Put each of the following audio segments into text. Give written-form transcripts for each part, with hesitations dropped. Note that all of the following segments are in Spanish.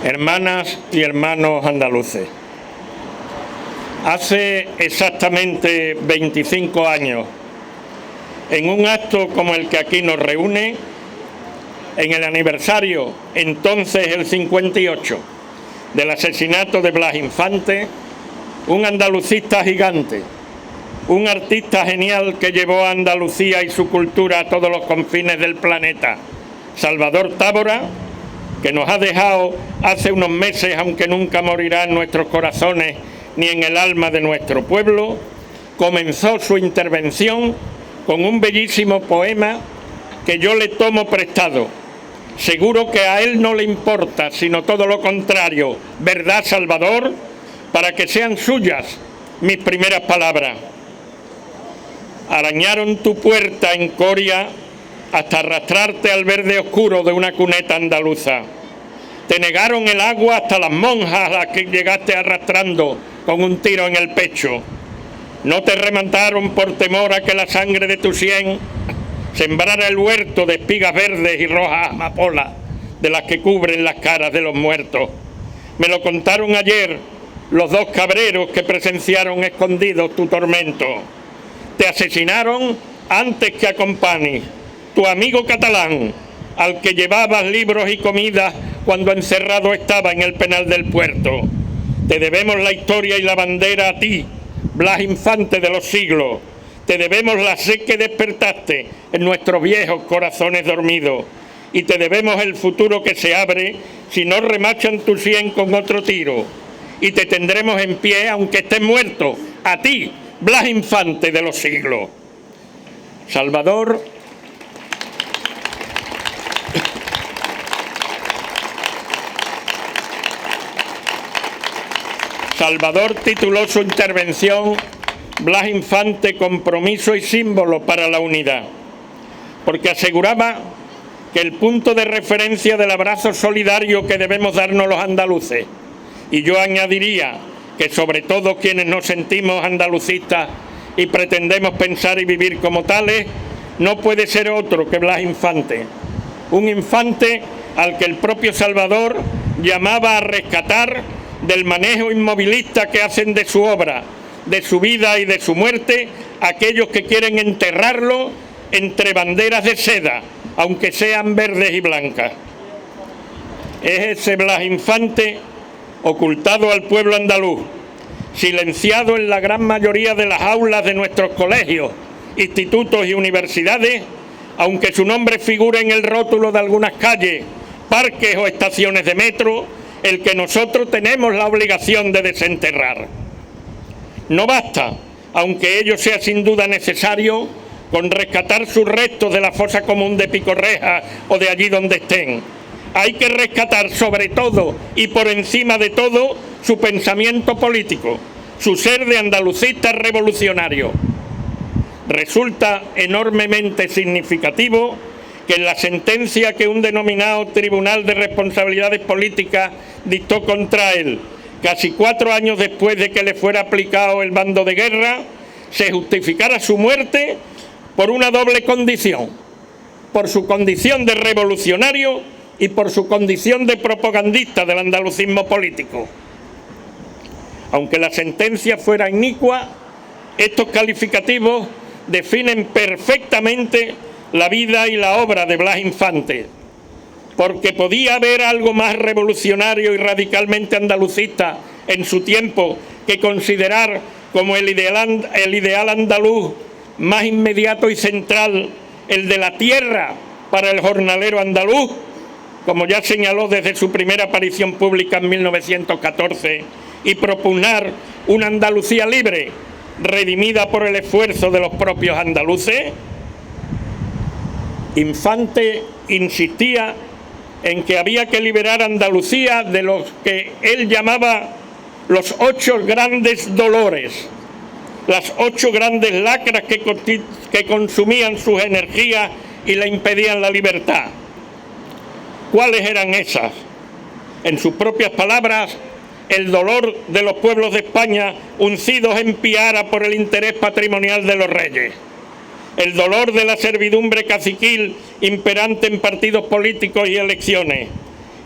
Hermanas y hermanos andaluces, hace exactamente 25 años, en un acto como el que aquí nos reúne, en el aniversario, entonces el 58, del asesinato de Blas Infante, un andalucista gigante, un artista genial que llevó a Andalucía y su cultura a todos los confines del planeta, Salvador Távora, que nos ha dejado hace unos meses, aunque nunca morirá en nuestros corazones ni en el alma de nuestro pueblo, comenzó su intervención con un bellísimo poema que yo le tomo prestado. Seguro que a él no le importa, sino todo lo contrario, ¿verdad, Salvador? Para que sean suyas mis primeras palabras. Arañaron tu puerta en Coria hasta arrastrarte al verde oscuro de una cuneta andaluza. Te negaron el agua hasta las monjas a las que llegaste arrastrando con un tiro en el pecho. No te remataron por temor a que la sangre de tu sien sembrara el huerto de espigas verdes y rojas amapolas de las que cubren las caras de los muertos. Me lo contaron ayer los dos cabreros que presenciaron escondidos tu tormento. Te asesinaron antes que a Company, tu amigo catalán, al que llevabas libros y comidas cuando encerrado estaba en el penal del puerto. Te debemos la historia y la bandera a ti, Blas Infante de los siglos. Te debemos la sed que despertaste en nuestros viejos corazones dormidos. Y te debemos el futuro que se abre si no remachan tu sien con otro tiro. Y te tendremos en pie aunque estés muerto, a ti, Blas Infante de los siglos. Salvador tituló su intervención Blas Infante, compromiso y símbolo para la unidad, porque aseguraba que el punto de referencia del abrazo solidario que debemos darnos los andaluces, y yo añadiría que sobre todo quienes nos sentimos andalucistas y pretendemos pensar y vivir como tales, no puede ser otro que Blas Infante, un infante al que el propio Salvador llamaba a rescatar del manejo inmovilista que hacen de su obra, de su vida y de su muerte, aquellos que quieren enterrarlo entre banderas de seda, aunque sean verdes y blancas. Es ese Blas Infante ocultado al pueblo andaluz, silenciado en la gran mayoría de las aulas de nuestros colegios, institutos y universidades, aunque su nombre figure en el rótulo de algunas calles, parques o estaciones de metro, el que nosotros tenemos la obligación de desenterrar. No basta, aunque ello sea sin duda necesario, con rescatar sus restos de la fosa común de Picorreja o de allí donde estén. Hay que rescatar sobre todo y por encima de todo su pensamiento político, su ser de andalucista revolucionario. Resulta enormemente significativo que en la sentencia que un denominado Tribunal de Responsabilidades Políticas dictó contra él, casi 4 años después de que le fuera aplicado el bando de guerra, se justificara su muerte por una doble condición, por su condición de revolucionario y por su condición de propagandista del andalucismo político. Aunque la sentencia fuera inicua, estos calificativos definen perfectamente la vida y la obra de Blas Infante, porque podía haber algo más revolucionario y radicalmente andalucista en su tiempo que considerar como el ideal andaluz más inmediato y central el de la tierra para el jornalero andaluz, como ya señaló desde su primera aparición pública en 1914, y propugnar una Andalucía libre, redimida por el esfuerzo de los propios andaluces. Infante insistía en que había que liberar a Andalucía de los que él llamaba los 8 grandes dolores, las 8 grandes lacras que consumían sus energías y le impedían la libertad. ¿Cuáles eran esas? En sus propias palabras, el dolor de los pueblos de España uncidos en piara por el interés patrimonial de los reyes, el dolor de la servidumbre caciquil imperante en partidos políticos y elecciones,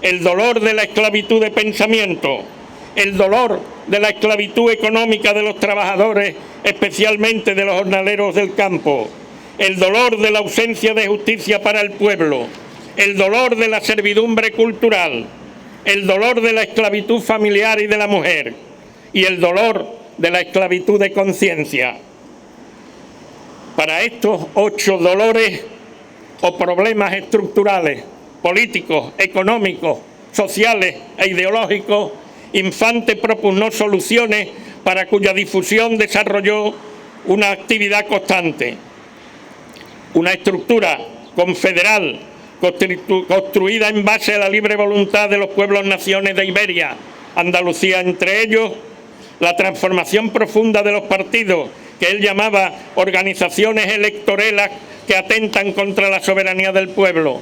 el dolor de la esclavitud de pensamiento, el dolor de la esclavitud económica de los trabajadores, especialmente de los jornaleros del campo, el dolor de la ausencia de justicia para el pueblo, el dolor de la servidumbre cultural, el dolor de la esclavitud familiar y de la mujer, y el dolor de la esclavitud de conciencia. Para estos 8 dolores o problemas estructurales, políticos, económicos, sociales e ideológicos, Infante propugnó soluciones para cuya difusión desarrolló una actividad constante. Una estructura confederal construida en base a la libre voluntad de los pueblos-naciones de Iberia, Andalucía entre ellos, la transformación profunda de los partidos, que él llamaba organizaciones electorelas que atentan contra la soberanía del pueblo,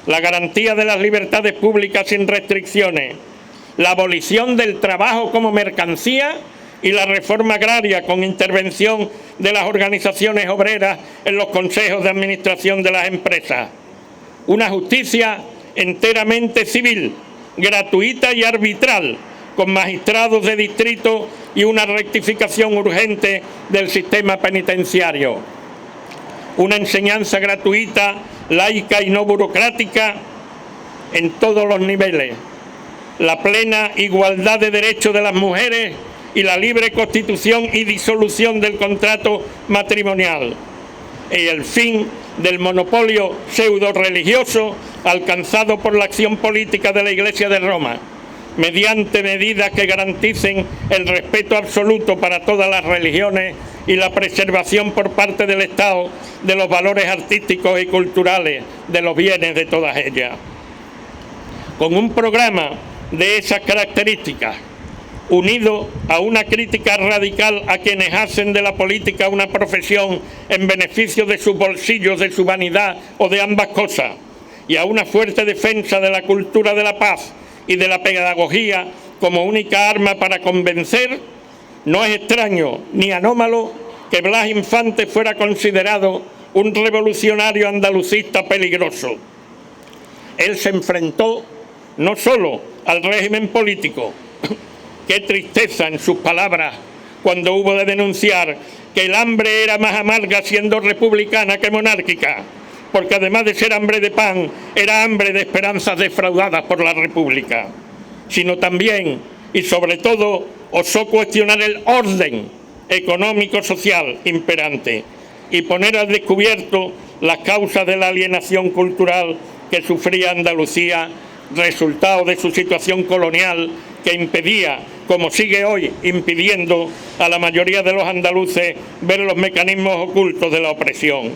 la garantía de las libertades públicas sin restricciones, la abolición del trabajo como mercancía y la reforma agraria con intervención de las organizaciones obreras en los consejos de administración de las empresas. Una justicia enteramente civil, gratuita y arbitral, con magistrados de distrito y una rectificación urgente del sistema penitenciario. Una enseñanza gratuita, laica y no burocrática en todos los niveles. La plena igualdad de derechos de las mujeres y la libre constitución y disolución del contrato matrimonial. Y el fin del monopolio pseudo-religioso alcanzado por la acción política de la Iglesia de Roma, mediante medidas que garanticen el respeto absoluto para todas las religiones y la preservación por parte del Estado de los valores artísticos y culturales de los bienes de todas ellas. Con un programa de esas características, unido a una crítica radical a quienes hacen de la política una profesión en beneficio de sus bolsillos, de su vanidad o de ambas cosas, y a una fuerte defensa de la cultura de la paz y de la pedagogía como única arma para convencer, no es extraño ni anómalo que Blas Infante fuera considerado un revolucionario andalucista peligroso. Él se enfrentó no solo al régimen político, qué tristeza en sus palabras cuando hubo de denunciar que el hambre era más amarga siendo republicana que monárquica, porque además de ser hambre de pan, era hambre de esperanzas defraudadas por la República, sino también y sobre todo osó cuestionar el orden económico-social imperante y poner al descubierto las causas de la alienación cultural que sufría Andalucía, resultado de su situación colonial que impedía, como sigue hoy impidiendo a la mayoría de los andaluces, ver los mecanismos ocultos de la opresión.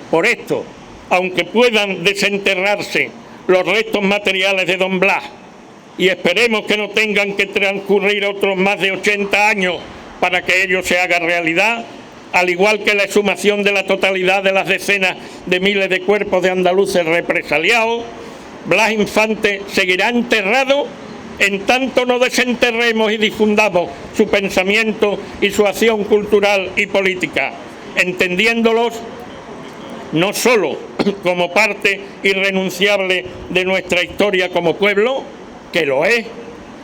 Por esto, aunque puedan desenterrarse los restos materiales de don Blas, y esperemos que no tengan que transcurrir otros más de 80 años para que ello se haga realidad, al igual que la exhumación de la totalidad de las decenas de miles de cuerpos de andaluces represaliados, Blas Infante seguirá enterrado en tanto no desenterremos y difundamos su pensamiento y su acción cultural y política, entendiéndolos no solo como parte irrenunciable de nuestra historia como pueblo, que lo es,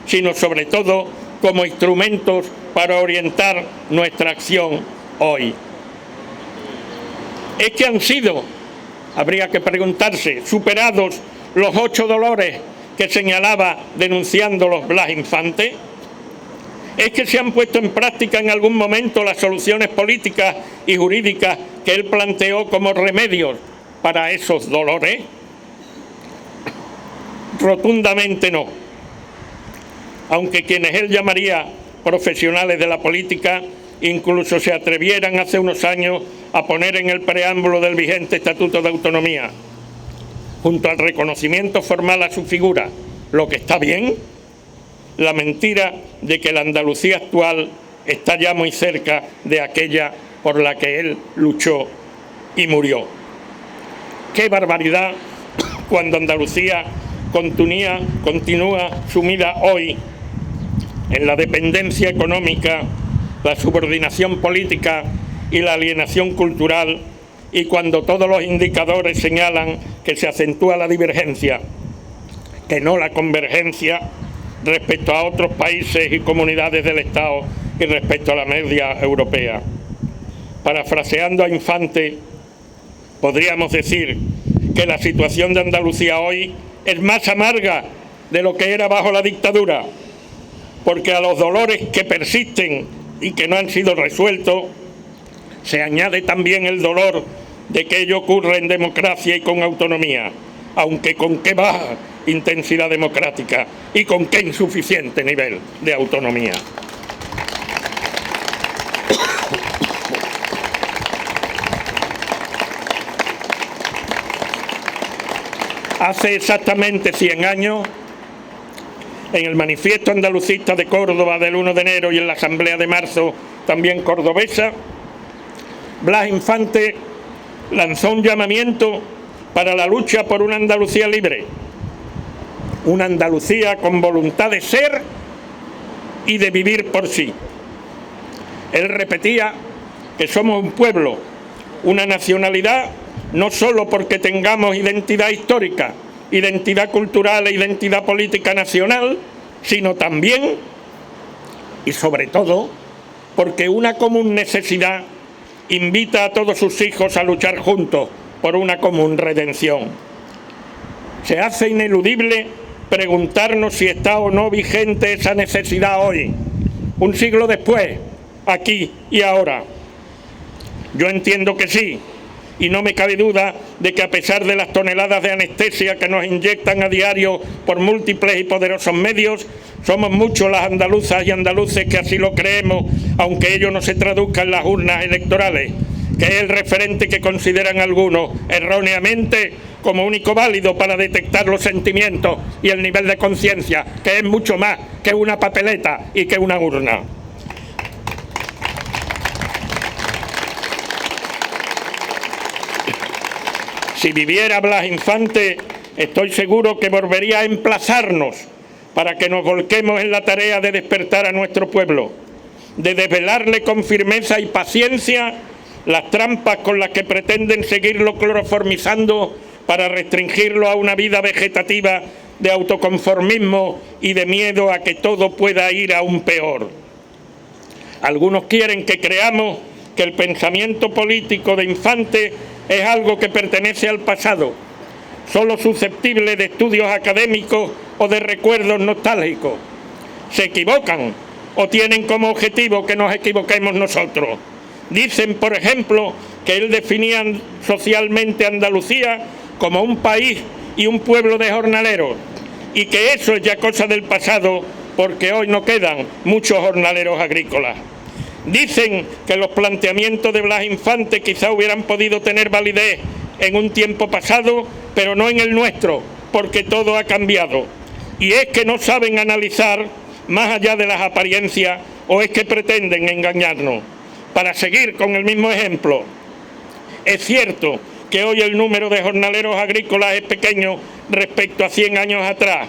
sino sobre todo como instrumentos para orientar nuestra acción hoy. ¿Es que han sido, habría que preguntarse, superados los 8 dolores que señalaba denunciándolos Blas Infante? ¿Es que se han puesto en práctica en algún momento las soluciones políticas y jurídicas que él planteó como remedios para esos dolores? Rotundamente no. Aunque quienes él llamaría profesionales de la política incluso se atrevieran hace unos años a poner en el preámbulo del vigente Estatuto de Autonomía, junto al reconocimiento formal a su figura, lo que está bien, la mentira de que la Andalucía actual está ya muy cerca de aquella por la que él luchó y murió. ¡Qué barbaridad cuando Andalucía continúa sumida hoy en la dependencia económica, la subordinación política y la alienación cultural, y cuando todos los indicadores señalan que se acentúa la divergencia que no la convergencia respecto a otros países y comunidades del Estado y respecto a la media europea. Parafraseando a Infante, podríamos decir que la situación de Andalucía hoy es más amarga de lo que era bajo la dictadura, porque a los dolores que persisten y que no han sido resueltos se añade también el dolor de que ello ocurre en democracia y con autonomía, aunque con qué baja intensidad democrática y con qué insuficiente nivel de autonomía. Hace exactamente 100 años, en el Manifiesto Andalucista de Córdoba del 1 de enero y en la Asamblea de marzo, también cordobesa, Blas Infante lanzó un llamamiento para la lucha por una Andalucía libre, una Andalucía con voluntad de ser y de vivir por sí. Él repetía que somos un pueblo, una nacionalidad, no solo porque tengamos identidad histórica, identidad cultural e identidad política nacional, sino también y sobre todo porque una común necesidad invita a todos sus hijos a luchar juntos por una común redención. Se hace ineludible preguntarnos si está o no vigente esa necesidad hoy, un siglo después, aquí y ahora. Yo entiendo que sí, y no me cabe duda de que a pesar de las toneladas de anestesia que nos inyectan a diario por múltiples y poderosos medios, somos muchos las andaluzas y andaluces que así lo creemos, aunque ello no se traduzca en las urnas electorales, que es el referente que consideran algunos erróneamente como único válido para detectar los sentimientos y el nivel de conciencia, que es mucho más que una papeleta y que una urna. Si viviera Blas Infante, estoy seguro que volvería a emplazarnos para que nos volquemos en la tarea de despertar a nuestro pueblo, de desvelarle con firmeza y paciencia las trampas con las que pretenden seguirlo cloroformizando para restringirlo a una vida vegetativa de autoconformismo y de miedo a que todo pueda ir aún peor. Algunos quieren que creamos que el pensamiento político de Infante es algo que pertenece al pasado, solo susceptible de estudios académicos o de recuerdos nostálgicos. Se equivocan o tienen como objetivo que nos equivoquemos nosotros. Dicen, por ejemplo, que él definía socialmente Andalucía como un país y un pueblo de jornaleros, y que eso es ya cosa del pasado porque hoy no quedan muchos jornaleros agrícolas. Dicen que los planteamientos de Blas Infante quizá hubieran podido tener validez en un tiempo pasado, pero no en el nuestro, porque todo ha cambiado. Y es que no saben analizar más allá de las apariencias o es que pretenden engañarnos. Para seguir con el mismo ejemplo, es cierto que hoy el número de jornaleros agrícolas es pequeño respecto a 100 años atrás,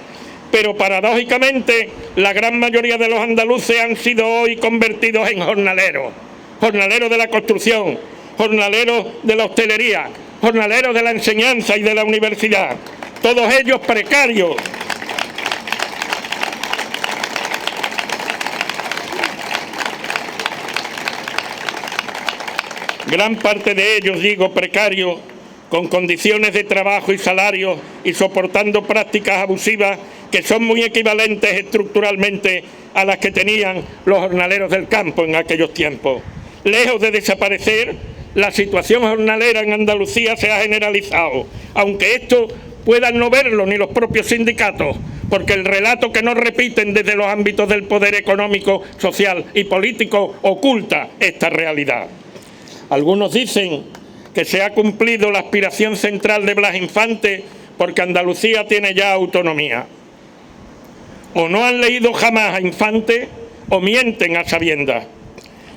pero paradójicamente la gran mayoría de los andaluces han sido hoy convertidos en jornaleros. Jornaleros de la construcción, jornaleros de la hostelería, jornaleros de la enseñanza y de la universidad. Todos ellos precarios. Gran parte de ellos, digo, precarios, con condiciones de trabajo y salario y soportando prácticas abusivas que son muy equivalentes estructuralmente a las que tenían los jornaleros del campo en aquellos tiempos. Lejos de desaparecer, la situación jornalera en Andalucía se ha generalizado, aunque esto puedan no verlo ni los propios sindicatos, porque el relato que nos repiten desde los ámbitos del poder económico, social y político oculta esta realidad. Algunos dicen que se ha cumplido la aspiración central de Blas Infante porque Andalucía tiene ya autonomía. O no han leído jamás a Infante o mienten a sabiendas.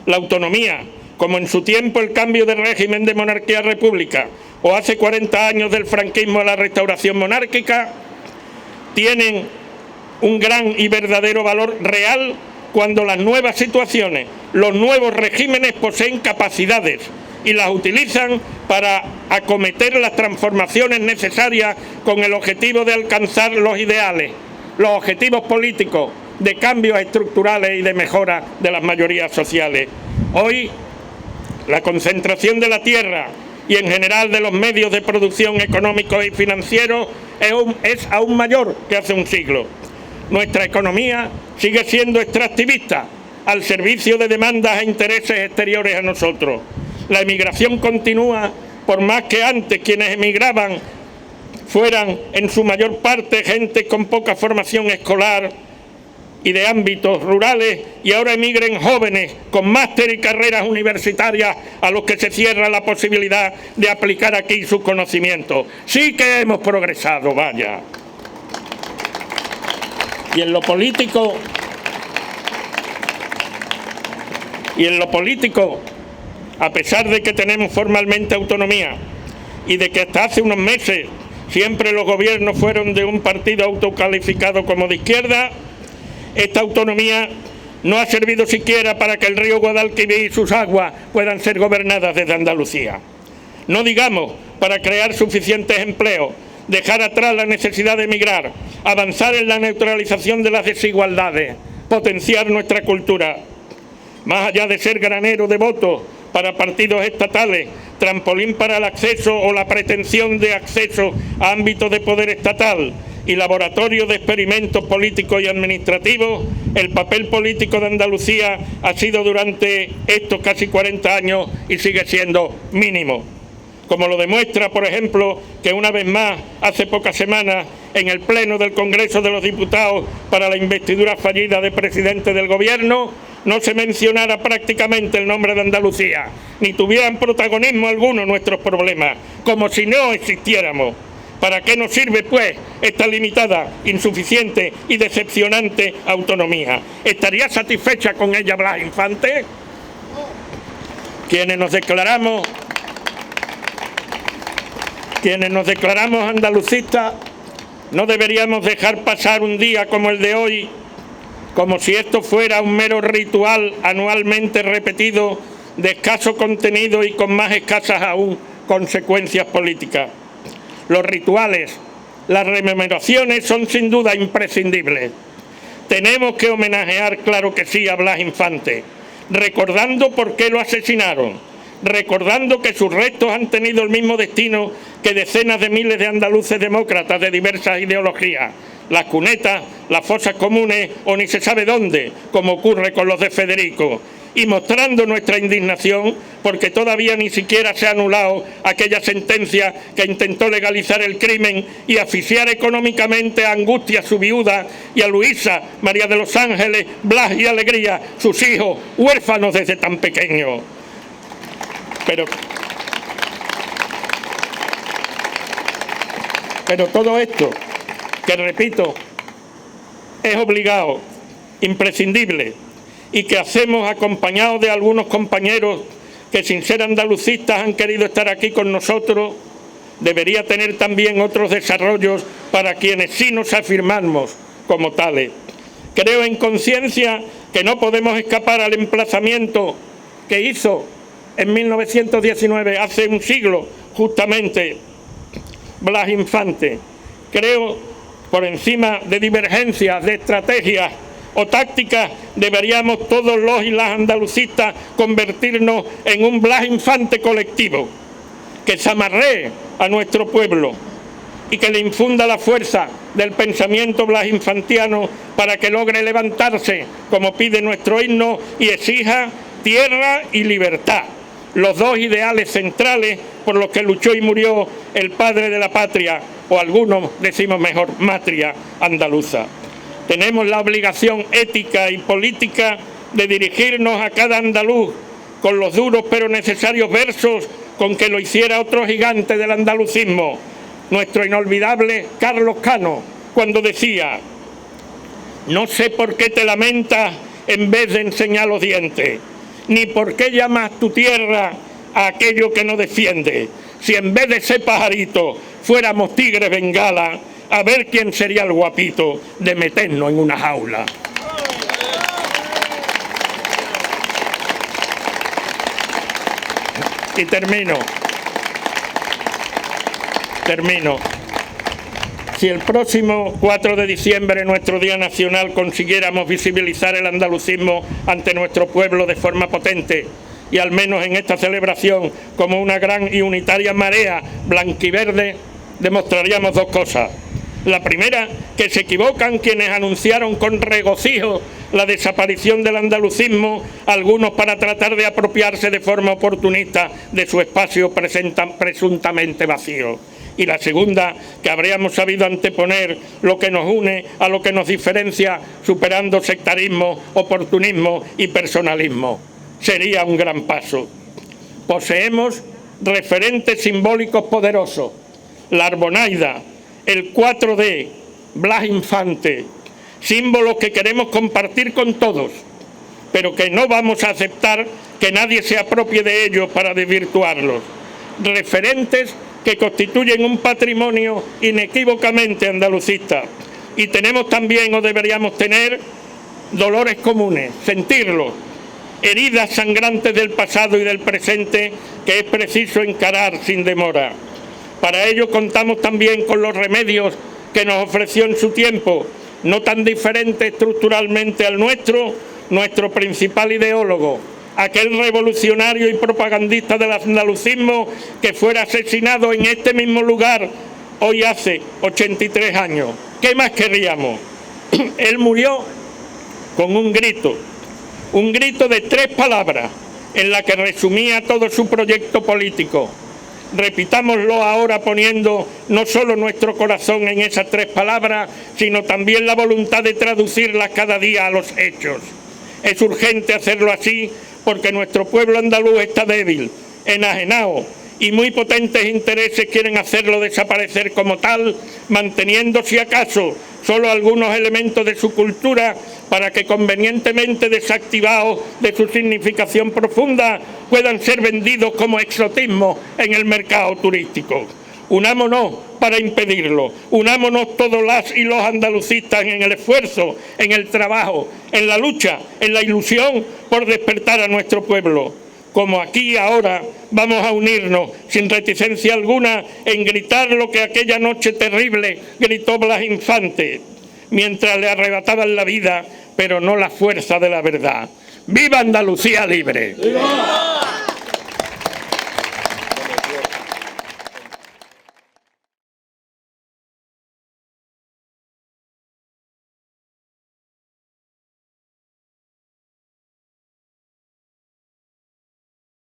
La autonomía, como en su tiempo el cambio de régimen de monarquía a república o hace 40 años del franquismo a la restauración monárquica, tienen un gran y verdadero valor real cuando las nuevas situaciones, los nuevos regímenes poseen capacidades y las utilizan para acometer las transformaciones necesarias con el objetivo de alcanzar los ideales, los objetivos políticos de cambios estructurales y de mejora de las mayorías sociales. Hoy, la concentración de la tierra y en general de los medios de producción económicos y financieros es aún mayor que hace un siglo. Nuestra economía sigue siendo extractivista, al servicio de demandas e intereses exteriores a nosotros. La emigración continúa, por más que antes quienes emigraban fueran en su mayor parte gente con poca formación escolar y de ámbitos rurales, y ahora emigren jóvenes con máster y carreras universitarias a los que se cierra la posibilidad de aplicar aquí sus conocimientos. Sí que hemos progresado, vaya. Y en lo político, a pesar de que tenemos formalmente autonomía y de que hasta hace unos meses siempre los gobiernos fueron de un partido autocalificado como de izquierda, esta autonomía no ha servido siquiera para que el río Guadalquivir y sus aguas puedan ser gobernadas desde Andalucía. No digamos para crear suficientes empleos, dejar atrás la necesidad de emigrar, avanzar en la neutralización de las desigualdades, potenciar nuestra cultura. Más allá de ser granero de votos para partidos estatales, trampolín para el acceso o la pretensión de acceso a ámbitos de poder estatal y laboratorio de experimentos políticos y administrativos, el papel político de Andalucía ha sido durante estos casi 40 años y sigue siendo mínimo. Como lo demuestra, por ejemplo, que una vez más, hace pocas semanas, en el Pleno del Congreso de los Diputados para la investidura fallida de presidente del Gobierno, no se mencionara prácticamente el nombre de Andalucía, ni tuvieran protagonismo alguno nuestros problemas, como si no existiéramos. ¿Para qué nos sirve, pues, esta limitada, insuficiente y decepcionante autonomía? ¿Estaría satisfecha con ella Blas Infante? Quienes nos declaramos andalucistas, no deberíamos dejar pasar un día como el de hoy como si esto fuera un mero ritual anualmente repetido de escaso contenido y con más escasas aún consecuencias políticas. Los rituales, las rememoraciones son sin duda imprescindibles. Tenemos que homenajear, claro que sí, a Blas Infante, recordando por qué lo asesinaron, recordando que sus restos han tenido el mismo destino que decenas de miles de andaluces demócratas de diversas ideologías, las cunetas, las fosas comunes o ni se sabe dónde, como ocurre con los de Federico, y mostrando nuestra indignación porque todavía ni siquiera se ha anulado aquella sentencia que intentó legalizar el crimen y asfixiar económicamente a Angustia, su viuda, y a Luisa, María de los Ángeles, Blas y Alegría, sus hijos, huérfanos desde tan pequeños. Pero todo esto, que repito, es obligado, imprescindible, y que hacemos acompañados de algunos compañeros que sin ser andalucistas han querido estar aquí con nosotros, debería tener también otros desarrollos para quienes sí nos afirmamos como tales. Creo en conciencia que no podemos escapar al emplazamiento que hizo en 1919, hace un siglo, justamente, Blas Infante. Creo, por encima de divergencias, de estrategias o tácticas, deberíamos todos los y las andalucistas convertirnos en un Blas Infante colectivo, que se amarree a nuestro pueblo y que le infunda la fuerza del pensamiento blasinfantiano para que logre levantarse, como pide nuestro himno, y exija tierra y libertad, los dos ideales centrales por los que luchó y murió el padre de la patria, o algunos decimos mejor, matria andaluza. Tenemos la obligación ética y política de dirigirnos a cada andaluz con los duros pero necesarios versos con que lo hiciera otro gigante del andalucismo, nuestro inolvidable Carlos Cano, cuando decía: no sé por qué te lamentas en vez de enseñar los dientes, ni por qué llamas tu tierra a aquello que no defiende. Si en vez de ser pajarito fuéramos tigres bengala, a ver quién sería el guapito de meternos en una jaula. Y termino. Si el próximo 4 de diciembre, nuestro Día Nacional, consiguiéramos visibilizar el andalucismo ante nuestro pueblo de forma potente, y al menos en esta celebración como una gran y unitaria marea blanquiverde, demostraríamos dos cosas. La primera, que se equivocan quienes anunciaron con regocijo la desaparición del andalucismo, algunos para tratar de apropiarse de forma oportunista de su espacio presuntamente vacío. Y la segunda, que habríamos sabido anteponer lo que nos une a lo que nos diferencia, superando sectarismo, oportunismo y personalismo. Sería un gran paso. Poseemos referentes simbólicos poderosos: la Arbonaida, el 4D, Blas Infante, símbolos que queremos compartir con todos, pero que no vamos a aceptar que nadie se apropie de ellos para desvirtuarlos. Referentes que constituyen un patrimonio inequívocamente andalucista. Y tenemos también, o deberíamos tener, dolores comunes, sentirlos, heridas sangrantes del pasado y del presente que es preciso encarar sin demora. Para ello contamos también con los remedios que nos ofreció en su tiempo, no tan diferente estructuralmente al nuestro principal ideólogo, aquel revolucionario y propagandista del andalucismo que fuera asesinado en este mismo lugar hoy hace 83 años. ¿Qué más queríamos? Él murió con un grito de 3 palabras en la que resumía todo su proyecto político. Repitámoslo ahora poniendo no solo nuestro corazón en esas 3 palabras, sino también la voluntad de traducirlas cada día a los hechos. Es urgente hacerlo así porque nuestro pueblo andaluz está débil, enajenado, y muy potentes intereses quieren hacerlo desaparecer como tal, manteniendo si acaso solo algunos elementos de su cultura para que, convenientemente desactivados de su significación profunda, puedan ser vendidos como exotismo en el mercado turístico. Unámonos para impedirlo, unámonos todos las y los andalucistas en el esfuerzo, en el trabajo, en la lucha, en la ilusión por despertar a nuestro pueblo. Como aquí ahora vamos a unirnos sin reticencia alguna en gritar lo que aquella noche terrible gritó Blas Infante, mientras le arrebataban la vida, pero no la fuerza de la verdad. ¡Viva Andalucía libre! ¡Viva!